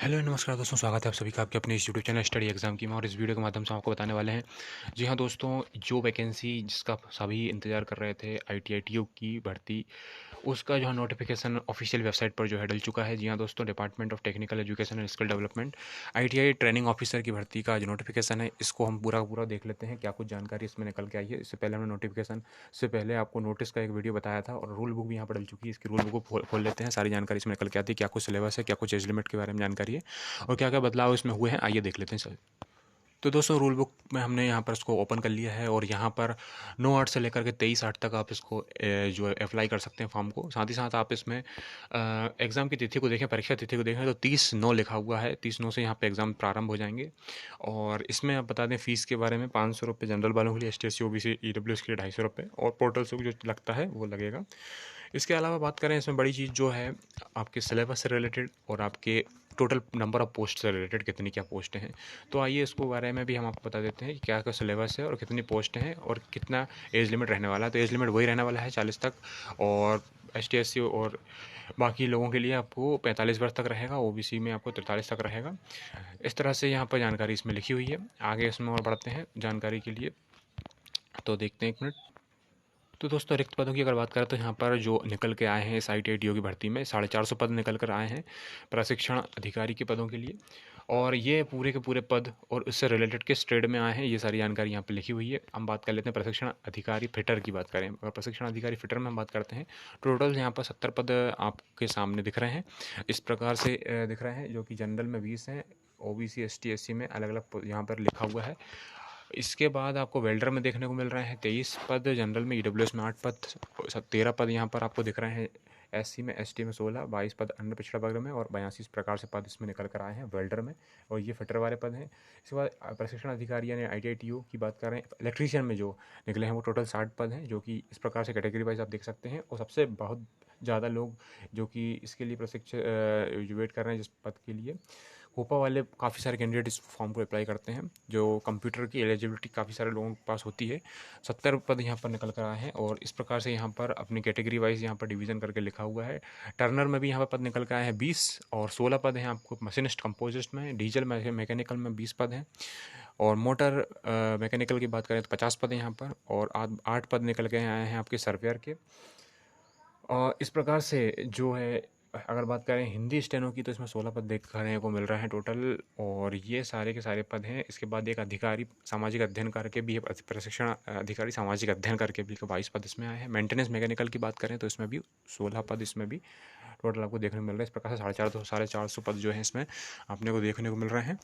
Hello नमस्कार दोस्तों, स्वागत है आप सभी का आपके अपने इस यूट्यूब चैनल स्टडी एग्जाम की में। और इस वीडियो के माध्यम से आपको बताने वाले हैं, जी हाँ दोस्तों, जो वैकेंसी जिसका सभी इंतजार कर रहे थे ITI TU की भर्ती, उसका जो है नोटिफिकेशन ऑफिशियल वेबसाइट पर जो है डल चुका है। जी हाँ दोस्तों, department of technical education and skill development ITI training officer की भर्ती का जो नोटिफिकेशन है, इसको हम पूरा का पूरा देख लेते हैं क्या कुछ जानकारी इसमें निकल के आई है। इससे पहले हमने नोटिफिकेशन से पहले आपको नोटिस का एक वीडियो बताया था और रूल बुक भी यहाँ पर डल चुकी है। इसकी रूल बुक को खोल लेते हैं, सारी जानकारी इसमें निकल के आती है, क्या कुछ सिलेबस है, क्या कुछ एज लिमिट के बारे में जानकारी है और क्या क्या बदलाव इसमें हुए हैं, आइए देख लेते हैं सर। तो दोस्तों, रूल बुक में हमने यहाँ पर इसको ओपन कर लिया है और यहाँ पर 9/8 से लेकर के 23/8 तक आप इसको जो है अप्लाई कर सकते हैं फॉर्म को। साथ ही साथ आप इसमें एग्ज़ाम की तिथि को देखें, परीक्षा तिथि को देखें तो 30/9 लिखा हुआ है। 30/9 से यहाँ पे एग्ज़ाम प्रारंभ हो जाएंगे। और इसमें आप बता दें फ़ीस के बारे में, 500 रुपये जनरल वालों के लिए, ST SC OBC EWS के लिए 250 रुपये और पोर्टल से जो लगता है वो लगेगा। इसके अलावा बात करें, इसमें बड़ी चीज़ जो है आपके सिलेबस से रिलेटेड और आपके टोटल नंबर ऑफ पोस्ट से रिलेटेड, कितनी क्या पोस्टें हैं। तो आइए इसको बारे में भी हम आपको बता देते हैं कि क्या क्या सिलेबस है और कितनी पोस्टें हैं और कितना एज लिमिट रहने वाला है। तो एज लिमिट वही रहने वाला है 40 तक, और ST SC और बाकी लोगों के लिए आपको 45 वर्ष तक रहेगा, OBC में आपको 43 तक रहेगा। इस तरह से यहाँ पर जानकारी इसमें लिखी हुई है। आगे इसमें और बढ़ते हैं जानकारी के लिए, तो देखते हैं, एक मिनट। तो दोस्तों, रिक्त पदों की अगर बात करें तो यहाँ पर जो निकल के आए हैं इस ITI TU की भर्ती में 450 पद निकल कर आए हैं प्रशिक्षण अधिकारी के पदों के लिए। और ये पूरे के पूरे पद और उससे रिलेटेड किस ट्रेड में आए हैं, ये सारी जानकारी यहाँ पे लिखी हुई है। हम बात कर लेते हैं प्रशिक्षण अधिकारी फिटर की बात करें। अगर प्रशिक्षण अधिकारी फिटर में हम बात करते हैं, टोटल यहाँ पर 70 पद आपके सामने दिख रहे हैं। इस प्रकार से दिख रहे हैं, जो कि जनरल में 20 हैं, OBC ST SC में अलग अलग यहाँ पर लिखा हुआ है। इसके बाद आपको वेल्डर में देखने को मिल रहे हैं 23 पद, जनरल में EWS में 8 पद, 13 पद यहाँ पर आपको दिख रहे हैं। SC में, ST में 16, 22 पद अन्य पिछड़ा वर्ग में और 82 इस प्रकार से पद इसमें निकल कर आए हैं वेल्डर में। और ये फिटर वाले पद हैं। इसके बाद प्रशिक्षण अधिकारी यानी ITI TU की बात करें, इलेक्ट्रीशियन में जो निकले हैं वो टोटल 60 पद हैं, जो कि इस प्रकार से कैटेगरी वाइज आप देख सकते हैं। और सबसे बहुत ज़्यादा लोग जो कि इसके लिए प्रशिक्षण वेट कर रहे हैं जिस पद के लिए, होपा वाले काफ़ी सारे कैंडिडेट इस फॉर्म को अप्लाई करते हैं, जो कंप्यूटर की एलिजिबिलिटी काफ़ी सारे लोगों के पास होती है। 70 पद यहाँ पर निकल कर आए हैं और इस प्रकार से यहाँ पर अपनी कैटेगरी वाइज यहाँ पर डिवीज़न करके लिखा हुआ है। टर्नर में भी यहाँ पर पद निकल कर आए हैं 20 और 16 पद हैं आपको मशीनिस्ट कंपोजिस्ट में। डीजल मैकेनिकल में 20 पद हैं और मोटर मैकेनिकल की बात करें तो 50 पद हैं यहाँ पर, और 8 पद निकल के आए हैं आपके सर्वेयर के। और इस प्रकार से जो है, अगर बात करें हिंदी स्टेनो की, तो इसमें 16 पद देखने को मिल रहे हैं टोटल, और ये सारे के सारे पद हैं। इसके बाद एक अधिकारी सामाजिक अध्ययन करके भी, प्रशिक्षण अधिकारी सामाजिक अध्ययन करके भी 22 पद इसमें आए हैं। मेंटेनेंस मैकेनिकल की बात करें तो इसमें भी 16 पद इसमें भी टोटल आपको देखने को मिल रहा है। इस प्रकार से 450 पद जो है इसमें आपने को देखने को मिल रहे हैं।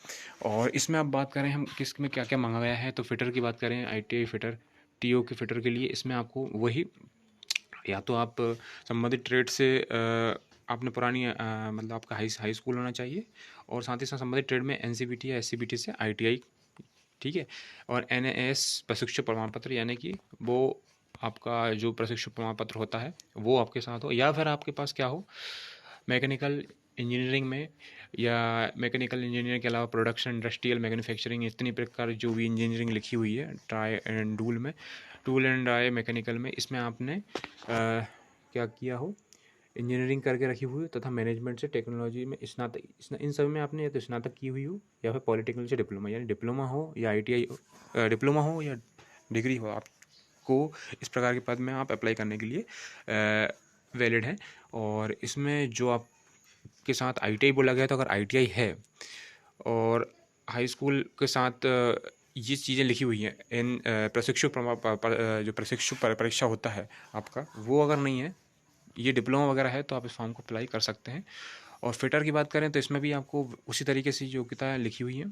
और इसमें अब बात करें हम किस में क्या क्या मांगा गया है, तो फिटर की बात करें, ITI फिटर TU के फिटर के लिए इसमें आपको वही, या तो आप संबंधित ट्रेड से आपने पुरानी मतलब आपका हाई स्कूल होना चाहिए, और साथ ही साथ संबंधित ट्रेड में NCBT या SCBT से ITI, ठीक है। और NAS प्रशिक्षु प्रमाण पत्र, यानी कि वो आपका जो प्रशिक्षु प्रमाण पत्र होता है वो आपके साथ हो, या फिर आपके पास क्या हो, मैकेनिकल इंजीनियरिंग में, या मैकेनिकल इंजीनियरिंग के अलावा प्रोडक्शन, इंडस्ट्रियल, मैन्युफैक्चरिंग, इतनी प्रकार जो भी इंजीनियरिंग लिखी हुई है ट्राई एंड डूल में, टूल एंड डाई मैकेनिकल में, इसमें आपने क्या किया हो, इंजीनियरिंग करके रखी हुई हो, तथा मैनेजमेंट से टेक्नोलॉजी में स्नातक, इन सब में आपने या तो स्नातक की हुई हो या फिर पॉलिटेक्निकल से डिप्लोमा, यानी डिप्लोमा हो या ITI डिप्लोमा हो या डिग्री हो, आपको इस प्रकार के पद में आप अप्लाई करने के लिए वैलिड है। और इसमें जो आपके साथ ITI बोला गया, तो अगर ITI है और हाई स्कूल के साथ ये चीज़ें लिखी हुई हैं, इन प्रशिक्षु जो प्रशिक्षु परीक्षा होता है आपका, वो अगर नहीं है, ये डिप्लोमा वगैरह है, तो आप इस फॉर्म को अप्लाई कर सकते हैं। और फिटर की बात करें तो इसमें भी आपको उसी तरीके से योग्यता लिखी हुई है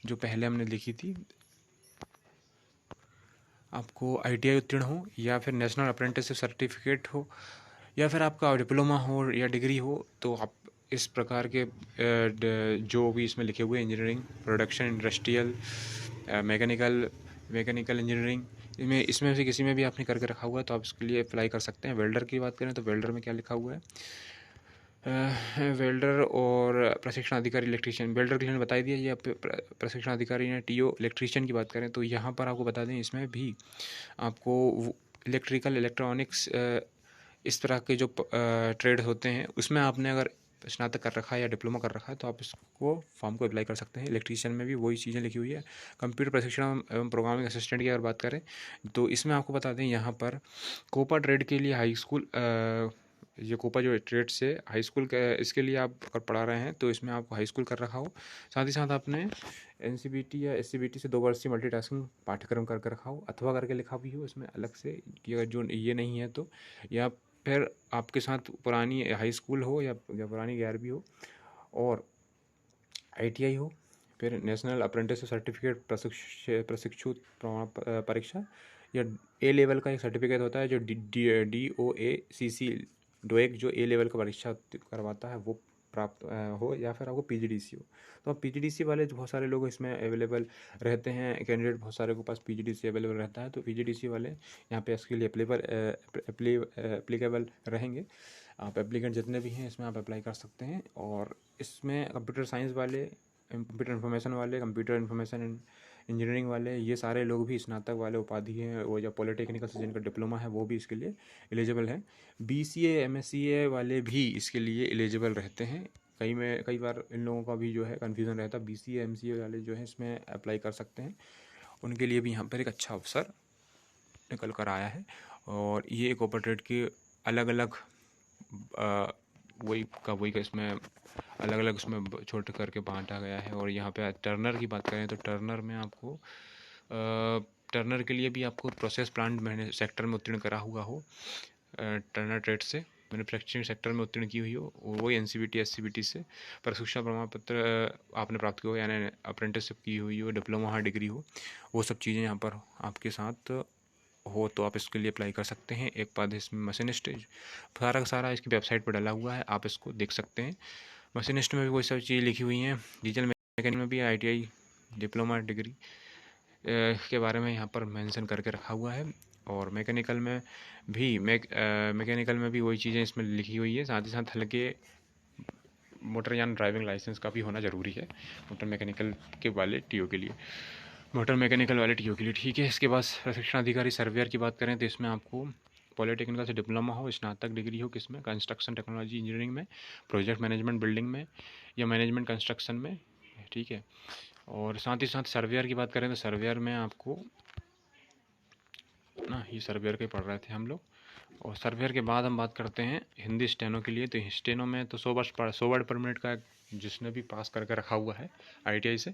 जो पहले हमने लिखी थी। आपको ITI उत्तीर्ण हो, या फिर नेशनल अप्रेंटिसशिप सर्टिफिकेट हो, या फिर आपका डिप्लोमा हो या डिग्री हो, तो आप इस प्रकार के जो भी इसमें लिखे हुए engineering, production, industrial, mechanical engineering, इसमें से किसी में भी आपने करके रखा हुआ है तो आप इसके लिए अप्लाई कर सकते हैं। वेल्डर की बात करें तो वेल्डर में क्या लिखा हुआ है, वेल्डर और प्रशिक्षण अधिकारी इलेक्ट्रीशियन, वेल्डर के लिए बता ही दिया। ये प्रशिक्षण अधिकारी या TO इलेक्ट्रीशियन की बात करें तो यहाँ पर आपको बता दें, इसमें भी आपको इलेक्ट्रिकल, इलेक्ट्रॉनिक्स, इस तरह के जो ट्रेड होते हैं उसमें आपने अगर स्नातक कर रखा है या डिप्लोमा कर रखा है तो आप इसको फॉर्म को अप्लाई कर सकते हैं। इलेक्ट्रीशियन में भी वही चीज़ें लिखी हुई है। कंप्यूटर प्रशिक्षण एवं प्रोग्रामिंग असिस्टेंट की अगर बात करें तो इसमें आपको बता दें यहाँ पर कोपा ट्रेड के लिए हाई स्कूल, ये कोपा जो ट्रेड से हाई स्कूल इसके लिए आप अगर पढ़ा रहे हैं तो इसमें आपको हाई स्कूल कर रखा हो, साथ ही साथ आपने एनसीबीटी या एससीबीटी से 2 वर्षीय मल्टीटास्किंग पाठ्यक्रम करके रखा हो अथवा करके लिखा भी हो इसमें अलग से कि अगर जो ये नहीं है तो, या फिर आपके साथ पुरानी हाई स्कूल हो या पुरानी 11वीं हो और आईटीआई हो, फिर नेशनल अप्रेंटिस सर्टिफिकेट प्रशिक्षु प्रमाण परीक्षा या ए लेवल का एक सर्टिफिकेट होता है जो DOACC डोएक जो ए लेवल का परीक्षा करवाता है वो प्राप्त हो, या फिर आपको पीजीडीसी हो। तो अब पीजीडीसी वाले बहुत सारे लोग इसमें अवेलेबल रहते हैं, कैंडिडेट बहुत सारे के पास पीजीडीसी अवेलेबल रहता है, तो पीजीडीसी वाले यहाँ पे इसके लिए एप्लीकेबल रहेंगे। आप एप्लीकेंट जितने भी हैं इसमें आप अप्लाई कर सकते हैं। और इसमें कंप्यूटर साइंस वाले, कंप्यूटर इन्फॉर्मेशन वाले, कंप्यूटर इन्फॉर्मेशन इंजीनियरिंग वाले, ये सारे लोग भी स्नातक वाले उपाधि हैं वो या पॉलिटेक्निकल से जिनका डिप्लोमा है वो भी इसके लिए एलिजिबल हैं। BCA MSCA वाले भी इसके लिए एलिजिबल रहते हैं। कई बार इन लोगों का भी जो है कन्फ्यूज़न रहता है, BCA MCA वाले जो है इसमें अप्लाई कर सकते हैं, उनके लिए भी यहाँ पर एक अच्छा अवसर निकल कर आया है। और ये कोपा ट्रेड के अलग अलग वही का इसमें अलग अलग उसमें छोटे करके बांटा गया है। और यहाँ पे टर्नर की बात करें तो टर्नर में आपको टर्नर के लिए भी आपको प्रोसेस प्लांट मैंने सेक्टर में उत्तीर्ण करा हुआ हो, टर्नर ट्रेड से मैन्युफैक्चरिंग सेक्टर में उत्तीर्ण की हुई हो, वही एनसीबीटी एससीबीटी से प्रशिक्षण प्रमाण पत्र आपने प्राप्त किया हो, यानी अप्रेंटिसशिप की हुई हो, डिप्लोमा डिग्री हो, वो सब चीज़ें यहाँ पर आपके साथ हो तो आप इसके लिए अप्लाई कर सकते हैं। एक पद इसमें मशीनिस्ट, सारा का सारा इसकी वेबसाइट पर डाला हुआ है, आप इसको देख सकते हैं। मशीनिस्ट में भी वही सब चीज़ें लिखी हुई हैं। डीजल मैकेनिक में भी आईटीआई डिप्लोमा डिग्री के बारे में यहाँ पर मेंशन करके रखा हुआ है। और मैकेनिकल में भी वही चीज़ें इसमें लिखी हुई है। साथ ही साथ हल्के मोटरयान ड्राइविंग लाइसेंस का भी होना ज़रूरी है मोटर मैकेनिकल वाले टीओ के लिए, मोटर मैकेनिकल वाले टीओ के लिए, ठीक है। इसके बाद प्रशिक्षण अधिकारी सर्वेयर की बात करें तो इसमें आपको पॉलिटेक्निकल से डिप्लोमा हो, स्नातक डिग्री हो, किसमें कंस्ट्रक्शन टेक्नोलॉजी इंजीनियरिंग में, प्रोजेक्ट मैनेजमेंट बिल्डिंग में या मैनेजमेंट कंस्ट्रक्शन में, ठीक है। और साथ ही साथ सर्वेयर की बात करें तो सर्वेयर में आपको ना, ये सर्वेयर के पढ़ रहे थे हम लोग। और सर्वेयर के बाद हम बात करते हैं हिंदी स्टेनो के लिए। तो स्टेनो में तो 100 वर्ड पर मिनट का जिसने भी पास करके रखा हुआ है आईटीआई से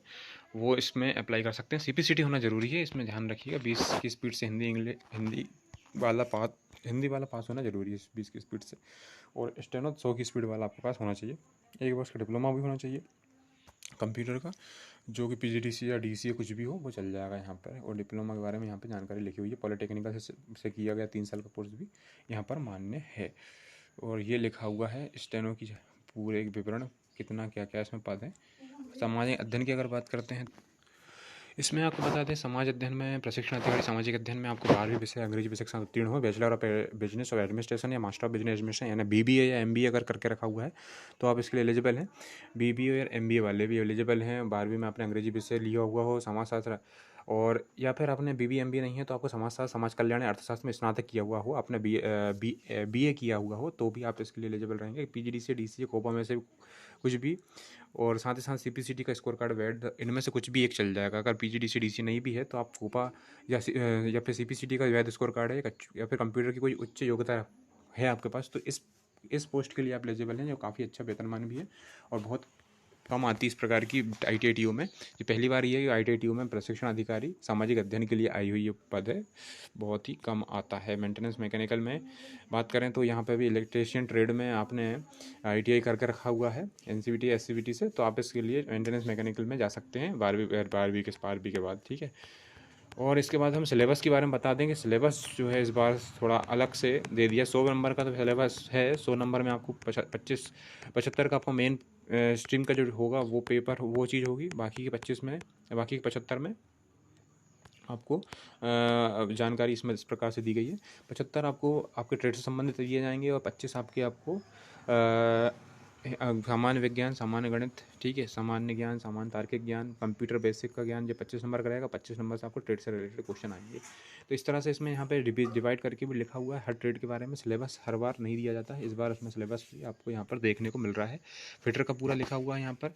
वो इसमें अप्लाई कर सकते हैं। सीपीसीटी होना ज़रूरी है, इसमें ध्यान रखिएगा। 20 की स्पीड से हिंदी वाला पास होना ज़रूरी है 20 की स्पीड से। और स्टेनो 100 की स्पीड वाला आपके पास होना चाहिए। 1 वर्ष का डिप्लोमा भी होना चाहिए कंप्यूटर का, जो कि पीजीडीसी या डीसीए कुछ भी हो वो चल जाएगा यहाँ पर। और डिप्लोमा के बारे में यहाँ पे जानकारी लिखी हुई है। पॉलिटेक्निकल से किया गया 3 साल का कोर्स भी यहाँ पर मान्य है। और ये लिखा हुआ है स्टेनो की पूरे एक विवरण, कितना क्या क्या इसमें पद है। सामाजिक अध्ययन की अगर बात करते हैं इसमें आपको बता दें, समाज अध्ययन में प्रशिक्षण अधिकारी सामाजिक अध्ययन में आपको 12वीं विषय अंग्रेजी विषय के साथ उत्तीर्ण हो, बैचलर ऑफ बिजनेस और एडमिनिस्ट्रेशन या मास्टर ऑफ बिजनेस एडमिनिस्ट्रेशन यानी बीबीए या एमबीए अगर करके रखा हुआ है तो आप इसके लिए एलिजिबल हैं। बीबीए और एमबीए वाले भी एलिजिबल हैं। 12वीं में आपने अंग्रेजी विषय लिया हुआ हो, समाजशास्त्र, और या फिर आपने बीबीए एमबीए नहीं है तो आपको समाजशास्त्र, समाज कल्याण या अर्थशास्त्र में स्नातक किया हुआ हो, आपने बीए किया हुआ हो तो भी आप इसके लिए एलिजिबल रहेंगे। पीजीडीसी डीसीए कोपा में से कुछ भी, और साथ ही साथ सीपीसीटी का स्कोर कार्ड वैध, इनमें से कुछ भी एक चल जाएगा। अगर पीजीडीसी डीसी नहीं भी है तो आप कोपा या फिर सीपीसीटी का वैध स्कोर कार्ड है या फिर कंप्यूटर की कोई उच्च योग्यता है आपके पास तो इस पोस्ट के लिए आप एलिजिबल हैं, जो काफ़ी अच्छा वेतनमान भी है और बहुत कम आती इस प्रकार की ITITO में। ये पहली बार ये ITITO में प्रशिक्षण अधिकारी सामाजिक अध्ययन के लिए आई हुई ये पद है, बहुत ही कम आता है। मेंटेनेंस मैकेनिकल में बात करें तो यहाँ पे भी इलेक्ट्रीशियन ट्रेड में आपने ITI करके रखा हुआ है NCVT SCVT से, तो आप इसके लिए मेंटेनेंस मैकेनिकल में जा सकते हैं 12वीं के बाद, ठीक है। और इसके बाद हम सिलेबस के बारे में बता देंगे। सिलेबस जो है इस बार थोड़ा अलग से दे दिया। 100 नंबर का तो सिलेबस है। 100 नंबर में आपको 75 का आपको मेन स्ट्रीम का जो होगा वो पेपर वो चीज़ होगी, बाकी के 75 में आपको जानकारी इसमें इस प्रकार से दी गई है। 75 आपको आपके ट्रेड से संबंधित दिए जाएंगे और 25 आपको सामान्य विज्ञान, सामान्य गणित, ठीक है, सामान्य ज्ञान, सामान्य तार्किक ज्ञान, कंप्यूटर बेसिक का ज्ञान, जो 25 नंबर का रहेगा। 25 नंबर से आपको ट्रेड से रिलेटेड क्वेश्चन आएंगे। तो इस तरह से इसमें यहाँ पे डिवाइड करके भी लिखा हुआ है हर ट्रेड के बारे में। सिलेबस हर बार नहीं दिया जाता है, इस बार उसमें सिलेबस भी आपको यहाँ पर देखने को मिल रहा है। फिटर का पूरा लिखा हुआ है यहाँ पर,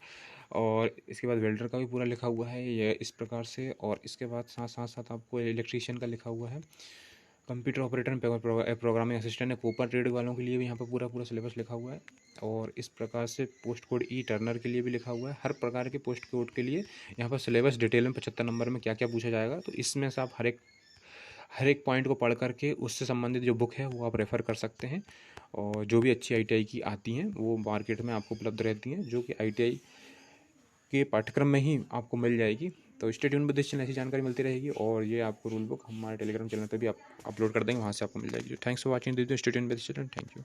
और इसके बाद वेल्डर का भी पूरा लिखा हुआ है ये इस प्रकार से। और इसके बाद साथ साथ आपको इलेक्ट्रीशियन का लिखा हुआ है, कंप्यूटर ऑपरेटर, प्रोग्रामिंग असिस्टेंट, कोपर ट्रेड वालों के लिए भी यहाँ पर पूरा सिलेबस लिखा हुआ है। और इस प्रकार से पोस्ट कोड ई टर्नर के लिए भी लिखा हुआ है। हर प्रकार के पोस्ट कोड के लिए यहाँ पर सिलेबस डिटेल में 75 नंबर में क्या क्या पूछा जाएगा, तो इसमें से आप हर एक पॉइंट को पढ़ करके उससे संबंधित जो बुक है वो आप रेफ़र कर सकते हैं। और जो भी अच्छी ITI की आती हैं वो मार्केट में आपको उपलब्ध रहती हैं, जो कि ITI के पाठ्यक्रम में ही आपको मिल जाएगी। तो stay tune with this channel, ऐसी जानकारी मिलती रहेगी। और ये आपको रूल बुक हमारे टेलीग्राम चैनल पर भी आप अपलोड कर देंगे, वहाँ से आपको मिल जाएगी। Thanks for watching this, stay tune with this channel, thank you.